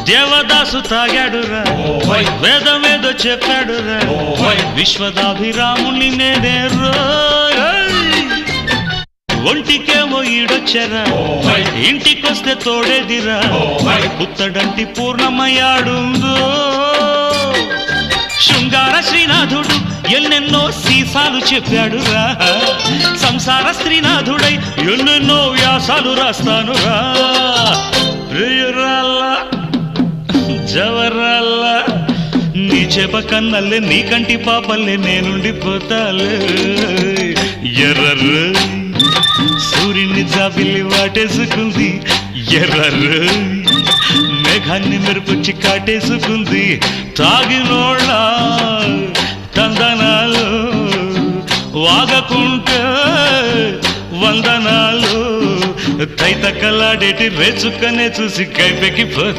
దేవదాసు తాగాడురా వేదమేదో చెప్పాడురా విశ్వదాభిరాముని నేనే ఒంటికేమో ఈడొచ్చరా ఇంటికొస్తే తోడేదిరా పుత్తడంటి పూర్ణమయ్యాడుందో శృంగార శ్రీనాథుడు ఎన్నెన్నో సీసాలు చెప్పాడురా సంసార శ్రీనాథుడై ఎన్నెన్నో వ్యాసాలు రాస్తానురా ప్రియురాల్లా జవరాల్లా నీ చేప కన్నల్లే నీ కంటి పాపల్లే నేనుండిపోతాలే ఎర్రర్రు సూర్యుని జాబిల్లి వాటేసుకుంది ఎర్రర్రు మేఘాన్ని మెరుపుచ్చి కాటేసుకుంది తాగినోళ్ళ తందనాలు వాగకుంటే వందనాలు తైతక్కలాడేటి రేచుక్కనే చూసి కైపెక్కిపోతా